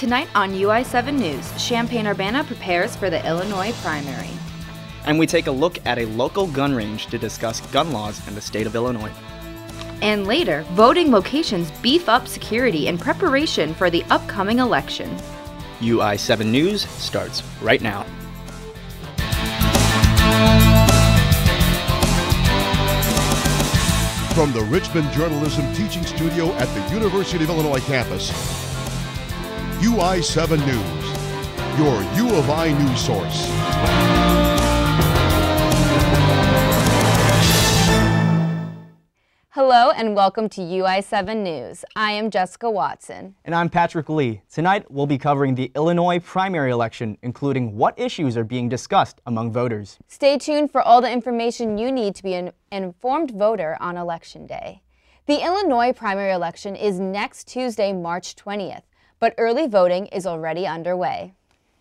Tonight on UI7 News, Champaign-Urbana prepares for the Illinois primary. And we take a look at a local gun range to discuss gun laws in the state of Illinois. And later, voting locations beef up security in preparation for the upcoming election. UI7 News starts right now. From the Richmond Journalism Teaching Studio at the University of Illinois campus, UI7 News, your U of I news source. Hello and welcome to UI7 News. I am Jessica Watson. And I'm Patrick Lee. Tonight we'll be covering the Illinois primary election, including what issues are being discussed among voters. Stay tuned for all the information you need to be an informed voter on Election Day. The Illinois primary election is next Tuesday, March 20th, but early voting is already underway.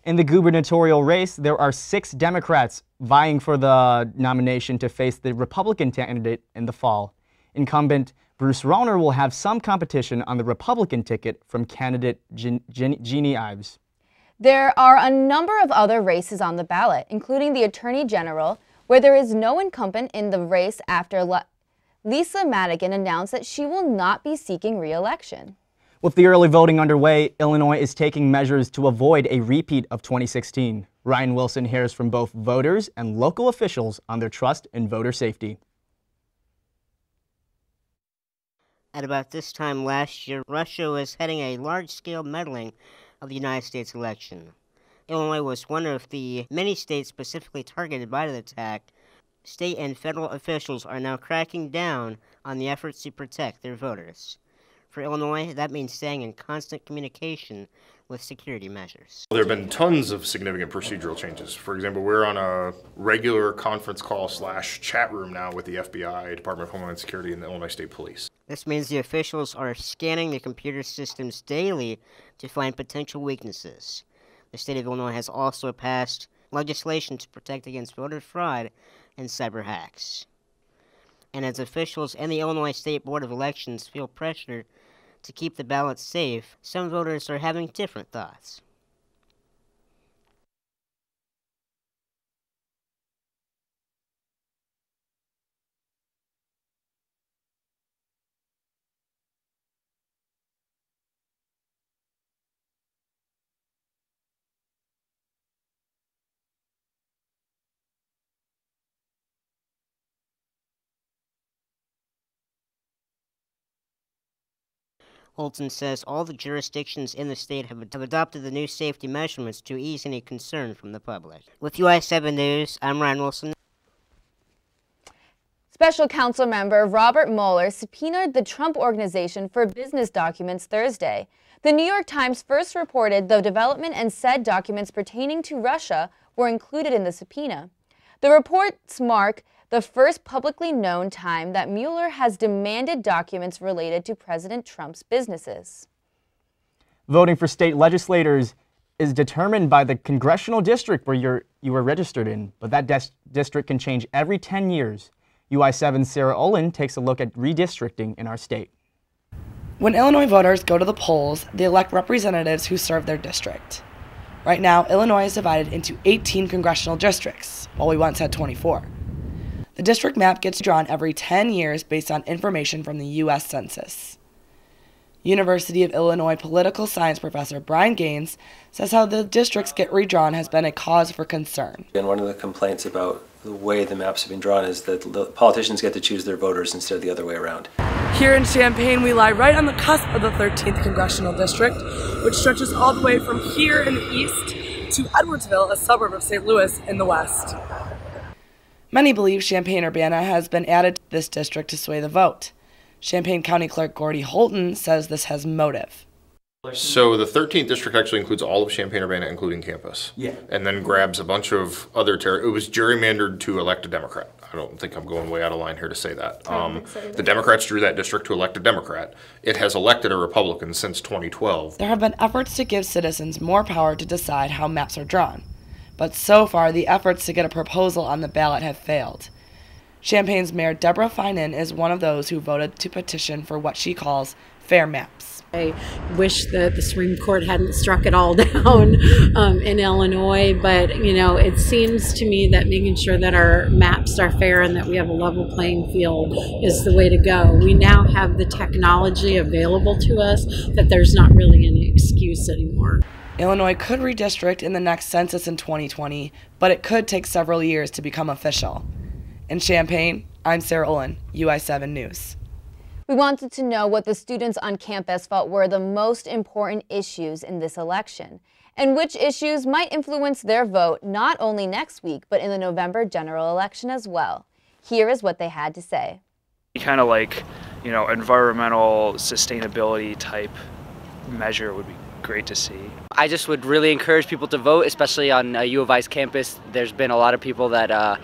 In the gubernatorial race, there are 6 Democrats vying for the nomination to face the Republican candidate in the fall. Incumbent Bruce Rauner will have some competition on the Republican ticket from candidate Jeannie Ives. There are a number of other races on the ballot, including the Attorney General, where there is no incumbent in the race after Lisa Madigan announced that she will not be seeking re-election. With the early voting underway, Illinois is taking measures to avoid a repeat of 2016. Ryan Wilson hears from both voters and local officials on their trust in voter safety. At about this time last year, Russia was heading a large-scale meddling of the United States election. Illinois was one of the many states specifically targeted by the attack. State and federal officials are now cracking down on the efforts to protect their voters. For Illinois, that means staying in constant communication with security measures. There have been tons of significant procedural changes. For example, we're on a regular conference call / chat room now with the FBI, Department of Homeland Security, and the Illinois State Police. This means the officials are scanning the computer systems daily to find potential weaknesses. The state of Illinois has also passed legislation to protect against voter fraud and cyber hacks. And as officials and the Illinois State Board of Elections feel pressure to keep the ballots safe, some voters are having different thoughts. Holton says all the jurisdictions in the state have adopted the new safety measurements to ease any concern from the public. With UI7 News, I'm Ryan Wilson. Special counsel member Robert Mueller subpoenaed the Trump Organization for business documents Thursday. The New York Times first reported the development and said documents pertaining to Russia were included in the subpoena. The reports mark the first publicly known time that Mueller has demanded documents related to President Trump's businesses. Voting for state legislators is determined by the congressional district where you are registered in, but that district can change every 10 years. UI7's Sarah Olin takes a look at redistricting in our state. When Illinois voters go to the polls, they elect representatives who serve their district. Right now, Illinois is divided into 18 congressional districts, while we once had 24. The district map gets drawn every 10 years based on information from the U.S. Census. University of Illinois political science professor Brian Gaines says how the districts get redrawn has been a cause for concern. And one of the complaints about the way the maps have been drawn is that the politicians get to choose their voters instead of the other way around. Here in Champaign, we lie right on the cusp of the 13th congressional district, which stretches all the way from here in the east to Edwardsville, a suburb of St. Louis, in the west. Many believe Champaign-Urbana has been added to this district to sway the vote. Champaign County Clerk Gordy Holton says this has motive. So the 13th district actually includes all of Champaign-Urbana, including campus. Yeah. And then grabs a bunch of other territory. It was gerrymandered to elect a Democrat. I don't think I'm going way out of line here to say that. The Democrats drew that district to elect a Democrat. It has elected a Republican since 2012. There have been efforts to give citizens more power to decide how maps are drawn. But so far, the efforts to get a proposal on the ballot have failed. Champaign's Mayor Deborah Finan is one of those who voted to petition for what she calls fair maps. I wish that the Supreme Court hadn't struck it all down in Illinois, but it seems to me that making sure that our maps are fair and that we have a level playing field is the way to go. We now have the technology available to us that there's not really any excuse anymore. Illinois could redistrict in the next census in 2020, but it could take several years to become official. In Champaign, I'm Sarah Olin, UI7 News. We wanted to know what the students on campus felt were the most important issues in this election, and which issues might influence their vote not only next week, but in the November general election as well. Here is what they had to say. Kind of like, environmental sustainability type measure would be great to see. I just would really encourage people to vote, especially on U of I's campus. There's been a lot of people that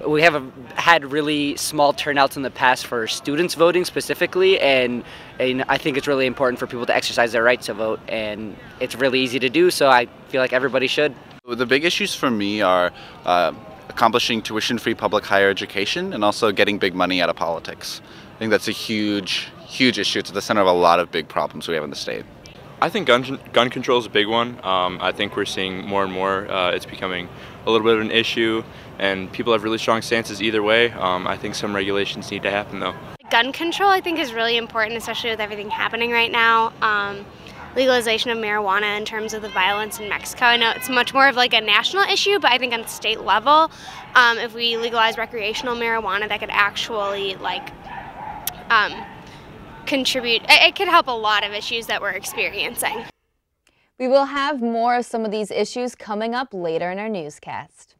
we have had really small turnouts in the past for students voting specifically, and I think it's really important for people to exercise their right to vote, and it's really easy to do, so I feel like everybody should. The big issues for me are accomplishing tuition-free public higher education and also getting big money out of politics. I think that's a huge issue. It's at the center of a lot of big problems we have in the state. I think gun control is a big one. I think we're seeing more and more it's becoming a little bit of an issue, and people have really strong stances either way. I think some regulations need to happen though. Gun control I think is really important, especially with everything happening right now. Legalization of marijuana in terms of the violence in Mexico. I know it's much more of like a national issue, but I think on the state level, if we legalize recreational marijuana, that could actually contribute. It could help a lot of issues that we're experiencing. We will have more of some of these issues coming up later in our newscast.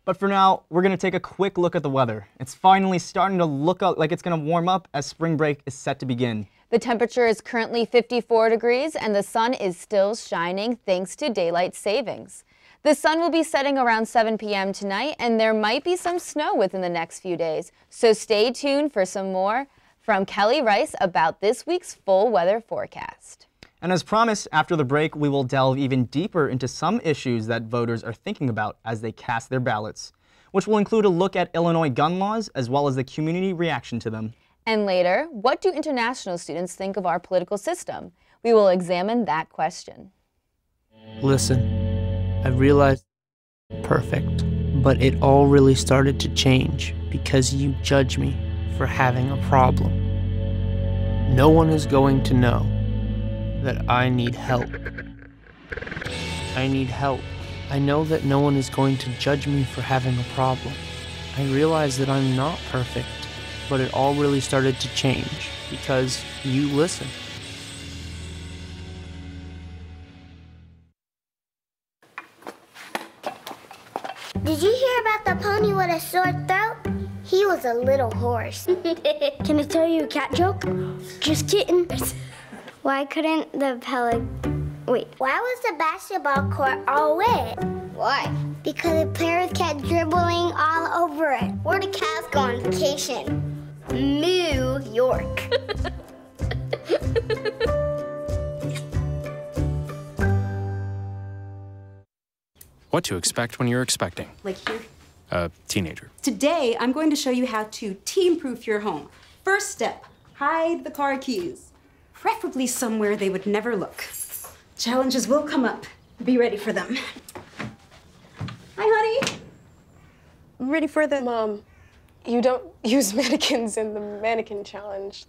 But for now, we're going to take a quick look at the weather. It's finally starting to look like it's going to warm up as spring break is set to begin. The temperature is currently 54 degrees and the sun is still shining thanks to daylight savings. The sun will be setting around 7 p.m. tonight, and there might be some snow within the next few days. So stay tuned for some more from Kelly Rice about this week's full weather forecast. And as promised, after the break, we will delve even deeper into some issues that voters are thinking about as they cast their ballots, which will include a look at Illinois gun laws as well as the community reaction to them. And later, what do international students think of our political system? We will examine that question. Listen, I realized perfect, but it all really started to change because you judge me for having a problem. No one is going to know that I need help. I need help. I know that no one is going to judge me for having a problem. I realize that I'm not perfect, but it all really started to change because you listen. Did you hear about the pony with a sore throat? He was a little horse. Can I tell you a cat joke? Just kidding. Why couldn't the Why was the basketball court all wet? Why? Because the players kept dribbling all over it. Where do cats go on vacation? New York. What to expect when you're expecting. Like here. A teenager. Today, I'm going to show you how to teen-proof your home. First step, hide the car keys. Preferably somewhere they would never look. Challenges will come up. Be ready for them. Hi, honey. I'm ready for the... Mom, you don't use mannequins in the mannequin challenge.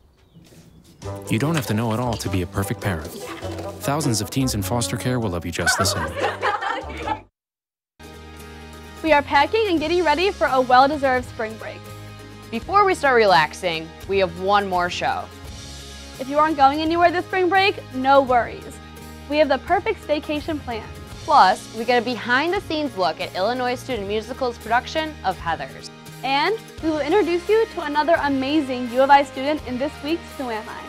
You don't have to know it all to be a perfect parent. Thousands of teens in foster care will love you just the same. We are packing and getting ready for a well-deserved spring break. Before we start relaxing, we have one more show. If you aren't going anywhere this spring break, no worries. We have the perfect staycation plan. Plus, we get a behind-the-scenes look at Illinois Student Musical's production of Heathers. And we will introduce you to another amazing U of I student in this week's Who Am I?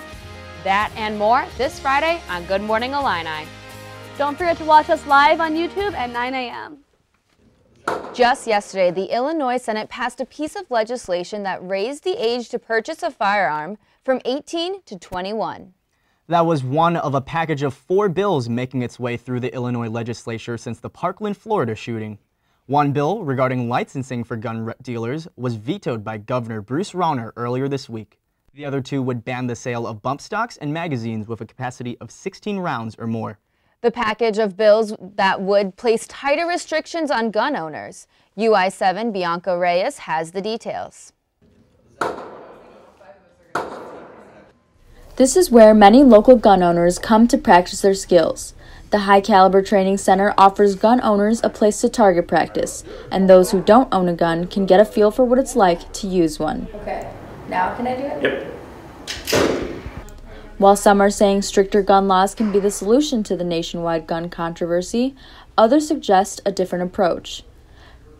That and more this Friday on Good Morning Illini. Don't forget to watch us live on YouTube at 9 a.m. Just yesterday, the Illinois Senate passed a piece of legislation that raised the age to purchase a firearm from 18 to 21. That was one of a package of 4 bills making its way through the Illinois legislature since the Parkland, Florida shooting. One bill regarding licensing for gun dealers was vetoed by Governor Bruce Rauner earlier this week. The other two would ban the sale of bump stocks and magazines with a capacity of 16 rounds or more. The package of bills that would place tighter restrictions on gun owners. UI7 Bianca Reyes has the details. This is where many local gun owners come to practice their skills. The High Caliber Training Center offers gun owners a place to target practice, and those who don't own a gun can get a feel for what it's like to use one. Okay, now can I do it? Yep. While some are saying stricter gun laws can be the solution to the nationwide gun controversy, others suggest a different approach.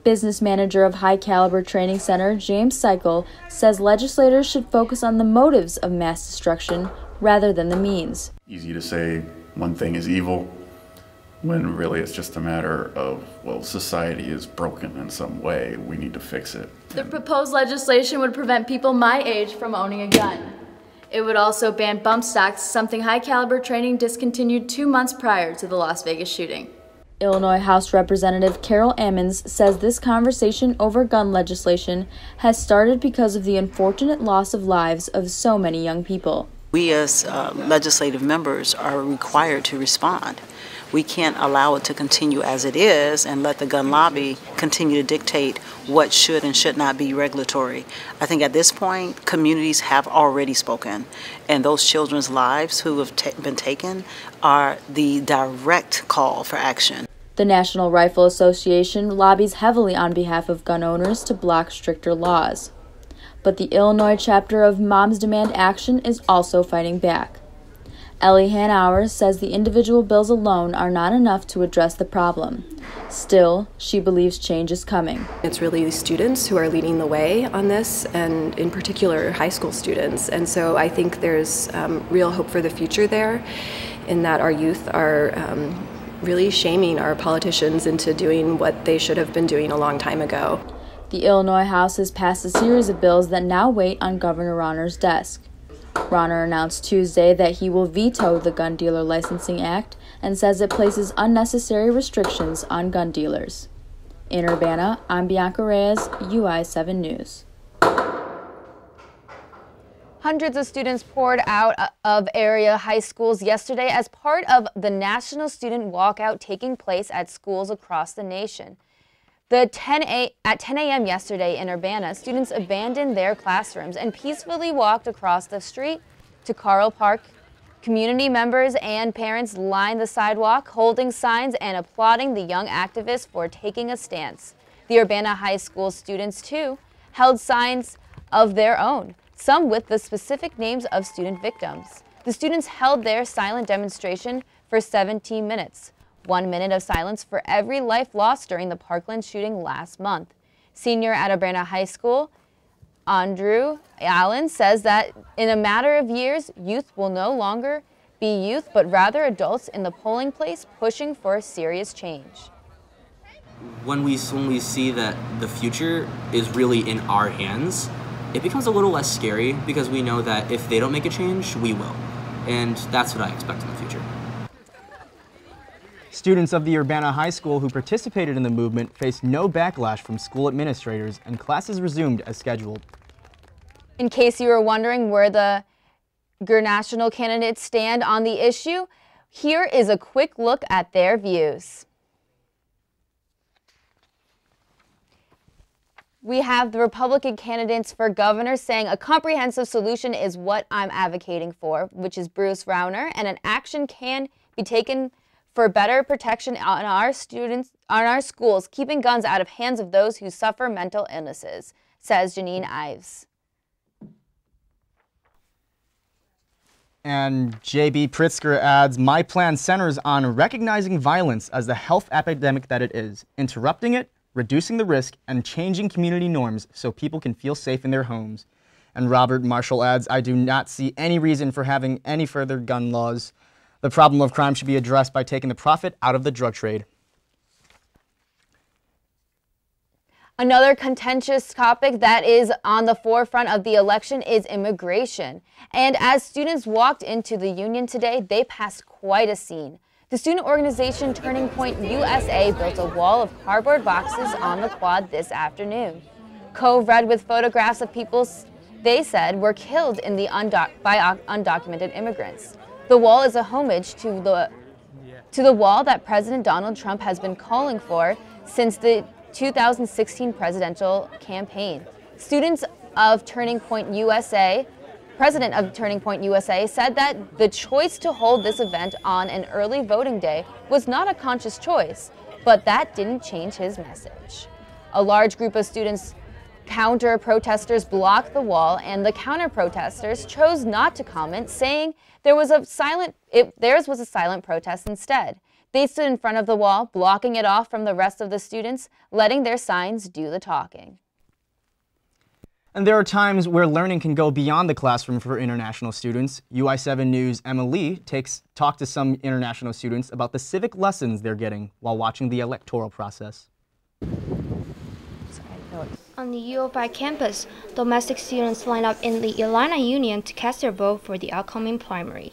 Business manager of High Caliber Training Center, James Cycle, says legislators should focus on the motives of mass destruction rather than the means. Easy to say one thing is evil, when really it's just a matter of, well, society is broken in some way, we need to fix it. The proposed legislation would prevent people my age from owning a gun. It would also ban bump stocks, something High Caliber Training discontinued 2 months prior to the Las Vegas shooting. Illinois House Representative Carol Ammons says this conversation over gun legislation has started because of the unfortunate loss of lives of so many young people. We as legislative members are required to respond. We can't allow it to continue as it is and let the gun lobby continue to dictate what should and should not be regulatory. I think at this point, communities have already spoken, and those children's lives who have been taken are the direct call for action. The National Rifle Association lobbies heavily on behalf of gun owners to block stricter laws. But the Illinois chapter of Moms Demand Action is also fighting back. Ellie Hanauer says the individual bills alone are not enough to address the problem. Still, she believes change is coming. It's really the students who are leading the way on this, and in particular high school students. And so I think there's real hope for the future there, in that our youth are really shaming our politicians into doing what they should have been doing a long time ago. The Illinois House has passed a series of bills that now wait on Governor Rauner's desk. Rauner announced Tuesday that he will veto the Gun Dealer Licensing Act and says it places unnecessary restrictions on gun dealers. In Urbana, I'm Bianca Reyes, UI7 News. Hundreds of students poured out of area high schools yesterday as part of the National Student Walkout taking place at schools across the nation. At 10 a.m. yesterday in Urbana, students abandoned their classrooms and peacefully walked across the street to Carl Park. Community members and parents lined the sidewalk, holding signs and applauding the young activists for taking a stance. The Urbana High School students, too, held signs of their own, some with the specific names of student victims. The students held their silent demonstration for 17 minutes. 1 minute of silence for every life lost during the Parkland shooting last month. Senior at Urbana High School, Andrew Allen, says that in a matter of years, youth will no longer be youth, but rather adults in the polling place pushing for serious change. When we see that the future is really in our hands, it becomes a little less scary because we know that if they don't make a change, we will. And that's what I expect in the future. Students of the Urbana High School who participated in the movement faced no backlash from school administrators, and classes resumed as scheduled. In case you were wondering where the gubernatorial candidates stand on the issue, here is a quick look at their views. We have the Republican candidates for governor saying a comprehensive solution is what I'm advocating for, which is Bruce Rauner, and an action can be taken for better protection on our schools, keeping guns out of hands of those who suffer mental illnesses, says Janine Ives. And J.B. Pritzker adds, my plan centers on recognizing violence as the health epidemic that it is, interrupting it, reducing the risk, and changing community norms so people can feel safe in their homes. And Robert Marshall adds, I do not see any reason for having any further gun laws. The problem of crime should be addressed by taking the profit out of the drug trade. Another contentious topic that is on the forefront of the election is immigration. And as students walked into the Union today, they passed quite a scene. The student organization Turning Point USA built a wall of cardboard boxes on the quad this afternoon. Cove read with photographs of they said were killed in the by undocumented immigrants. The wall is a homage to the wall that President Donald Trump has been calling for since the 2016 presidential campaign. Students of Turning Point USA, President of Turning Point USA said that the choice to hold this event on an early voting day was not a conscious choice, but that didn't change his message. A large group of students counter-protesters blocked the wall, and the counter-protesters chose not to comment, saying theirs was a silent protest instead. They stood in front of the wall, blocking it off from the rest of the students, letting their signs do the talking. And there are times where learning can go beyond the classroom for international students. UI7 News' Emma Lee talked to some international students about the civic lessons they're getting while watching the electoral process. On the U of I campus, domestic students line up in the Illini Union to cast their vote for the upcoming primary.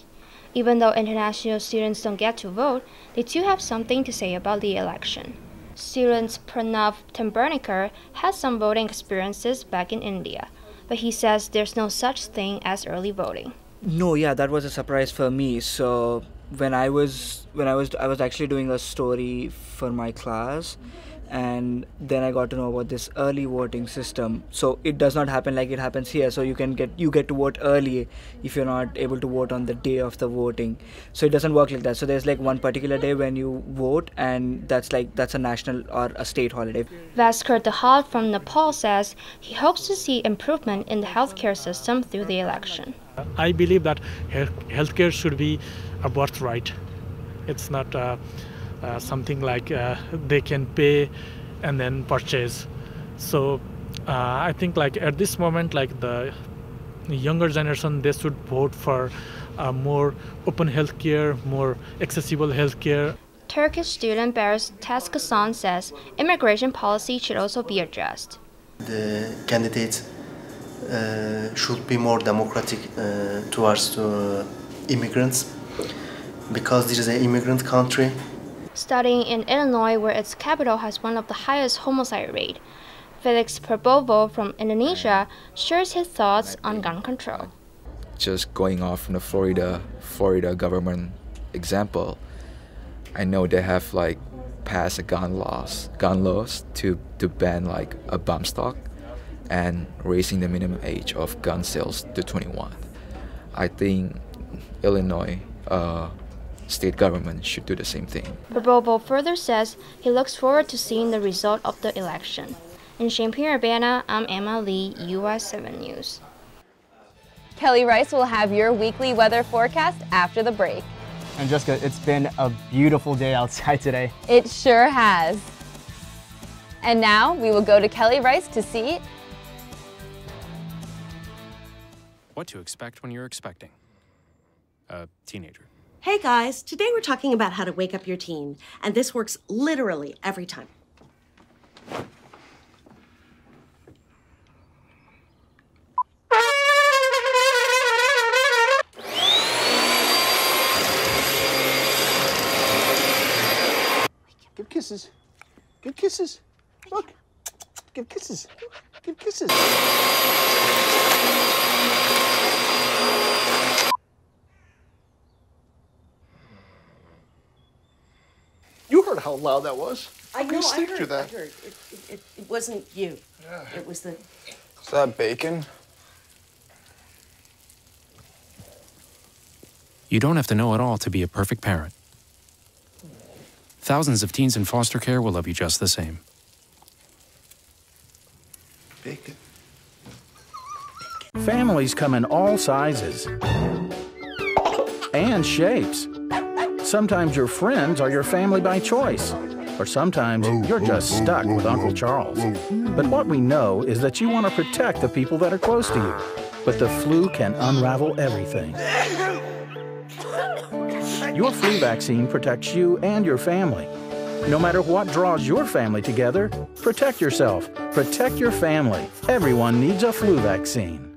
Even though international students don't get to vote, they too have something to say about the election. Student Pranav Tembernikar has some voting experiences back in India, but he says there's no such thing as early voting. No, yeah, that was a surprise for me. So when I was actually doing a story for my class, and then I got to know about this early voting system. So it does not happen like it happens here. So you get to vote early if you're not able to vote on the day of the voting. So it doesn't work like that. So there's like one particular day when you vote, and that's a national or a state holiday. Vaskar Dahal from Nepal says he hopes to see improvement in the healthcare system through the election. I believe that healthcare should be a birthright. It's not something like they can pay and then purchase. So I think like at this moment, like the younger generation, they should vote for more open healthcare, more accessible healthcare. Turkish student Beres Taskasan says immigration policy should also be addressed. The candidates should be more democratic towards immigrants, because this is an immigrant country. Studying in Illinois, where its capital has one of the highest homicide rate, Felix Prabowo from Indonesia shares his thoughts on gun control. Just going off from the Florida government example, I know they have like passed a gun laws to ban like a bump stock and raising the minimum age of gun sales to 21. I think Illinois state government should do the same thing. Prabowo further says he looks forward to seeing the result of the election. In Champaign-Urbana, I'm Emma Lee, UI7 News. Kelly Rice will have your weekly weather forecast after the break. And Jessica, it's been a beautiful day outside today. It sure has. And now we will go to Kelly Rice to see what to expect when you're expecting a teenager. Hey guys, today we're talking about how to wake up your teen, and this works literally every time. Give kisses. Give kisses. Look. Give kisses. Give kisses. You heard how loud that was. I know, sleep through that. I heard. It wasn't you. Yeah. It was the... Is that bacon? You don't have to know it all to be a perfect parent. Thousands of teens in foster care will love you just the same. Bacon. Families come in all sizes and shapes. Sometimes your friends are your family by choice, or sometimes you're just stuck with Uncle Charles. But what we know is that you want to protect the people that are close to you, but the flu can unravel everything. Your flu vaccine protects you and your family. No matter what draws your family together, protect yourself, protect your family. Everyone needs a flu vaccine.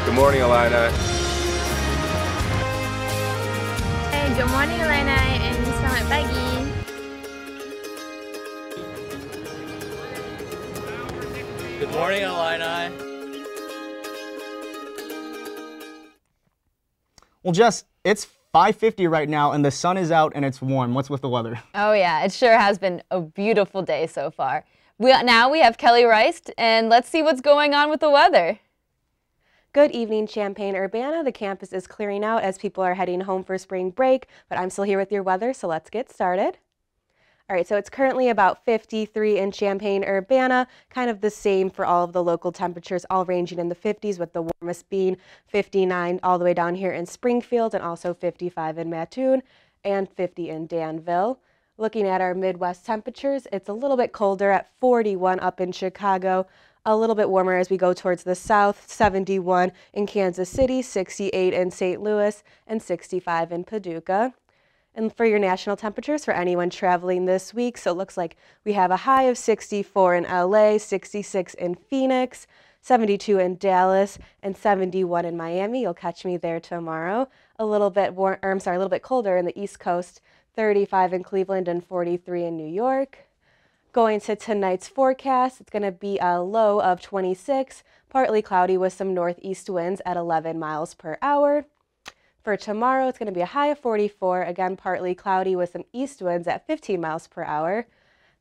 Good Good morning, Illini. Hey, good morning, Illini, and selamat pagi. Good morning, Illini. Well, Jess, it's 5:50 right now, and the sun is out, and it's warm. What's with the weather? Oh yeah, it sure has been a beautiful day so far. Now we have Kelly Rice, and let's see what's going on with the weather. Good evening, Champaign-Urbana. The campus is clearing out as people are heading home for spring break, but I'm still here with your weather, so let's get started. All right, so it's currently about 53 in Champaign-Urbana, kind of the same for all of the local temperatures, all ranging in the 50s, with the warmest being 59 all the way down here in Springfield, and also 55 in Mattoon and 50 in Danville. Looking at our Midwest temperatures, it's a little bit colder at 41 up in Chicago, a little bit warmer as we go towards the south, 71 in Kansas City, 68 in St. Louis, and 65 in Paducah. And for your national temperatures for anyone traveling this week, so it looks like we have a high of 64 in LA, 66 in Phoenix, 72 in Dallas, and 71 in Miami. You'll catch me there tomorrow. A little bit colder in the East Coast, 35 in Cleveland and 43 in New York. Going to tonight's forecast, it's going to be a low of 26, partly cloudy with some northeast winds at 11 miles per hour. For tomorrow, it's going to be a high of 44, again partly cloudy with some east winds at 15 miles per hour.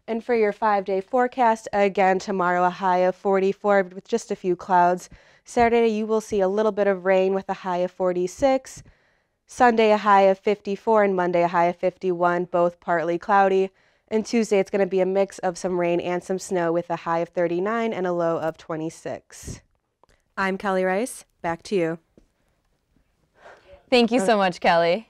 And for your 5-day forecast, again tomorrow a high of 44 with just a few clouds. Saturday, you will see a little bit of rain with a high of 46. Sunday, a high of 54, and Monday, a high of 51, both partly cloudy. And Tuesday, it's going to be a mix of some rain and some snow with a high of 39 and a low of 26. I'm Kelly Rice. Back to you. Thank you so much, Kelly.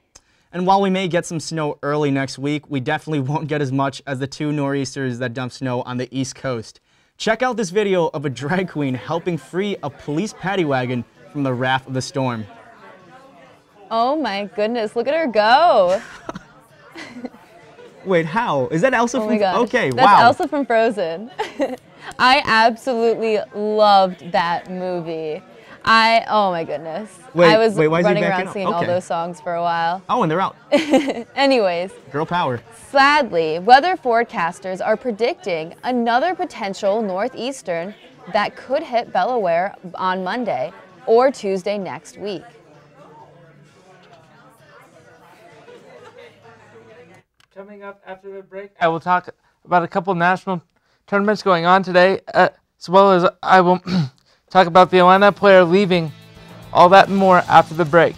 And while we may get some snow early next week, we definitely won't get as much as the 2 nor'easters that dumped snow on the East Coast. Check out this video of a drag queen helping free a police paddy wagon from the wrath of the storm. Oh my goodness, look at her go. Wait, how? Is that Elsa oh from... my gosh. Okay, That's wow. Elsa from Frozen. I absolutely loved that movie. Oh my goodness. I was running around singing all those songs for a while. Oh, and they're out. Anyways. Girl power. Sadly, weather forecasters are predicting another potential northeastern that could hit Delaware on Monday or Tuesday next week. Coming up after the break, I will talk about a couple national tournaments going on today, as well as I will talk about the Atlanta player leaving. All that and more after the break.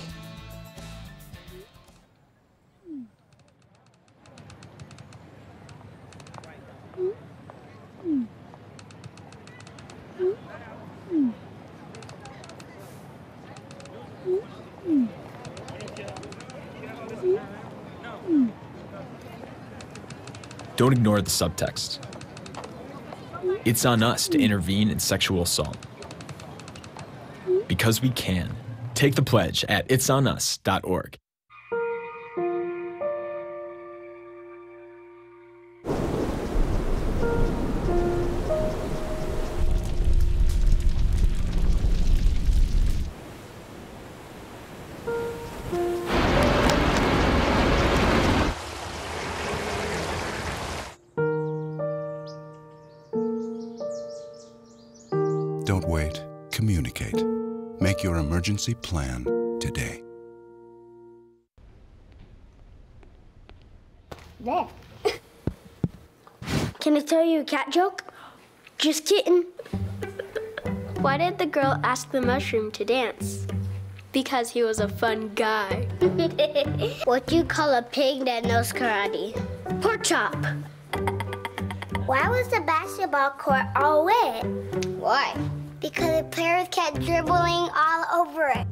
Don't ignore the subtext. It's on us to intervene in sexual assault. Because we can. Take the pledge at itsonus.org. Don't wait. Communicate. Make your emergency plan today. There. Can I tell you a cat joke? Just kidding. Why did the girl ask the mushroom to dance? Because he was a fun guy. What do you call a pig that knows karate? Pork chop. Why was the basketball court all wet? Why? Because the players kept dribbling all over it.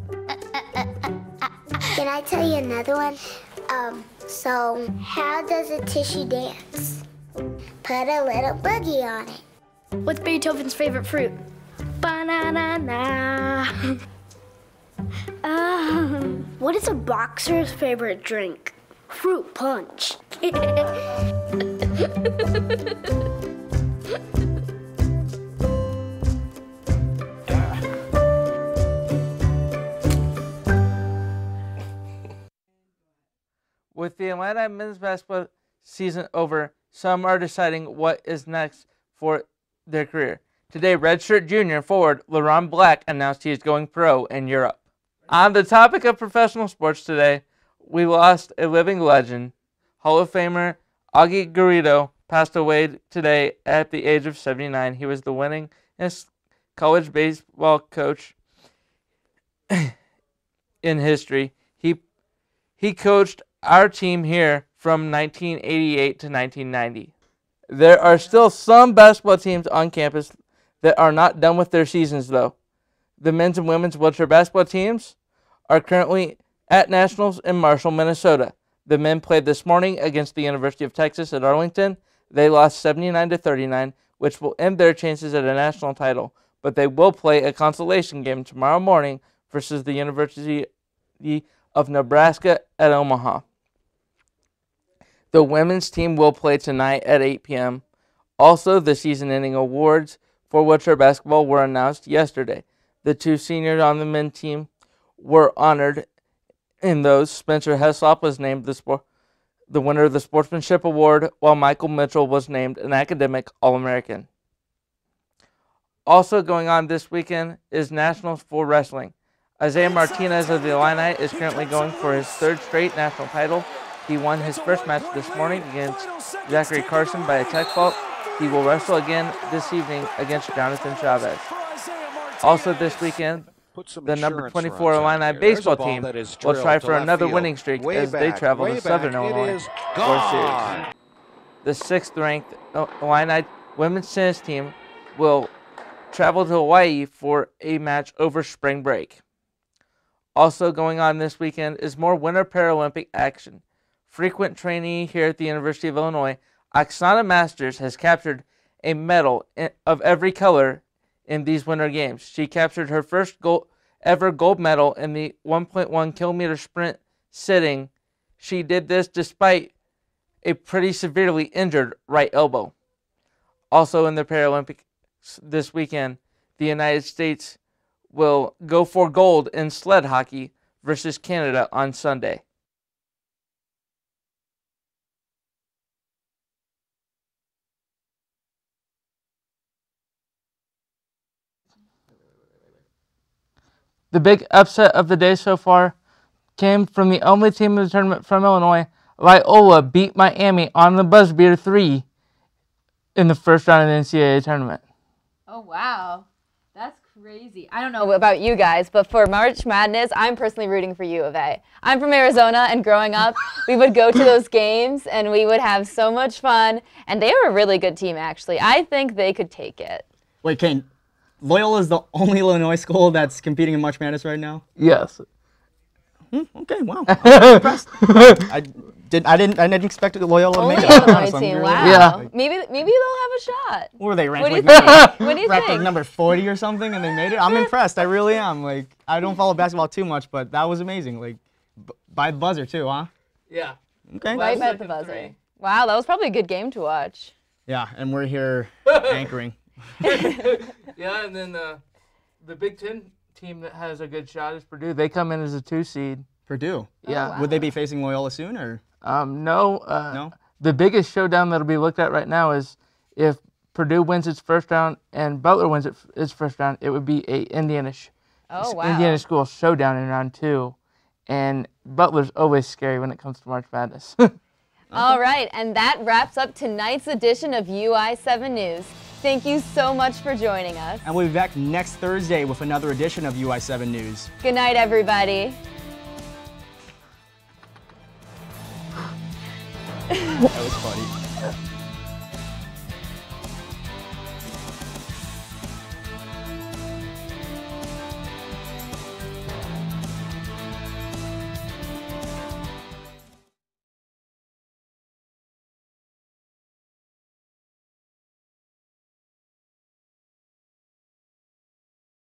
Can I tell you another one? So how does a tissue dance? Put a little boogie on it. What's Beethoven's favorite fruit? Banana. What is a boxer's favorite drink? Fruit punch. With the Illini men's basketball season over, some are deciding what is next for their career. Today, redshirt junior forward LeRon Black announced he is going pro in Europe. On the topic of professional sports today, we lost a living legend. Hall of Famer Augie Garrido passed away today at the age of 79. He was the winningest college baseball coach in history. He coached our team here from 1988 to 1990. There are still some basketball teams on campus that are not done with their seasons, though. The men's and women's wheelchair basketball teams are currently at Nationals in Marshall, Minnesota. The men played this morning against the University of Texas at Arlington. They lost 79-39, which will end their chances at a national title, but they will play a consolation game tomorrow morning versus the University of Nebraska at Omaha. The women's team will play tonight at 8 p.m. Also, the season-ending awards for wheelchair basketball were announced yesterday. The two seniors on the men's team were honored in those. Spencer Heslop was named the winner of the Sportsmanship Award, while Michael Mitchell was named an Academic All-American. Also going on this weekend is Nationals for Wrestling. Isaiah Martinez of the Illini is currently going for his third straight national title. He won his first match this morning against Zachary Carson by a tech fault. He will wrestle again this evening against Jonathan Chavez. Also this weekend, the number 24 Illini baseball team will try for another winning streak as they travel to Southern Illinois for a series. The 6th-ranked Illini women's tennis team will travel to Hawaii for a match over spring break. Also going on this weekend is more Winter Paralympic action. Frequent trainee here at the University of Illinois, Oksana Masters has captured a medal of every color in these Winter Games. She captured her first ever gold medal in the 1.1 kilometer sprint sitting. She did this despite a pretty severely injured right elbow. Also in the Paralympics this weekend, the United States will go for gold in sled hockey versus Canada on Sunday. The big upset of the day so far came from the only team in the tournament from Illinois. Loyola beat Miami on the buzzer beater 3 in the first round of the NCAA tournament. Oh, wow. That's crazy. I don't know about you guys, but for March Madness, I'm personally rooting for U of A. I'm from Arizona, and growing up, we would go to those games, and we would have so much fun. And they were a really good team, actually. I think they could take it. Wait, Kane, Loyola is the only Illinois school that's competing in March Madness right now? Yes. Okay, wow. I'm impressed. I didn't expect Loyola to make it. Illinois team, wow. Yeah. Maybe they'll have a shot. What were they ranked? What do you think? What do you ranked think? like number 40 or something, and they made it. I'm impressed. I really am. Like, I don't follow basketball too much, but that was amazing. Like, by the buzzer too, huh? Yeah. Okay. Right by the buzzer. Wow, that was probably a good game to watch. Yeah, and we're here anchoring. Yeah, and then the Big Ten team that has a good shot is Purdue. They come in as a 2 seed. Purdue? Yeah. Oh, wow. Would they be facing Loyola soon, or? No. No? The biggest showdown that'll be looked at right now is if Purdue wins its first round and Butler wins its first round, it would be a Indiana school showdown in round 2. And Butler's always scary when it comes to March Madness. All right, and that wraps up tonight's edition of UI7 News. Thank you so much for joining us. And we'll be back next Thursday with another edition of UI7 News. Good night, everybody. That was funny.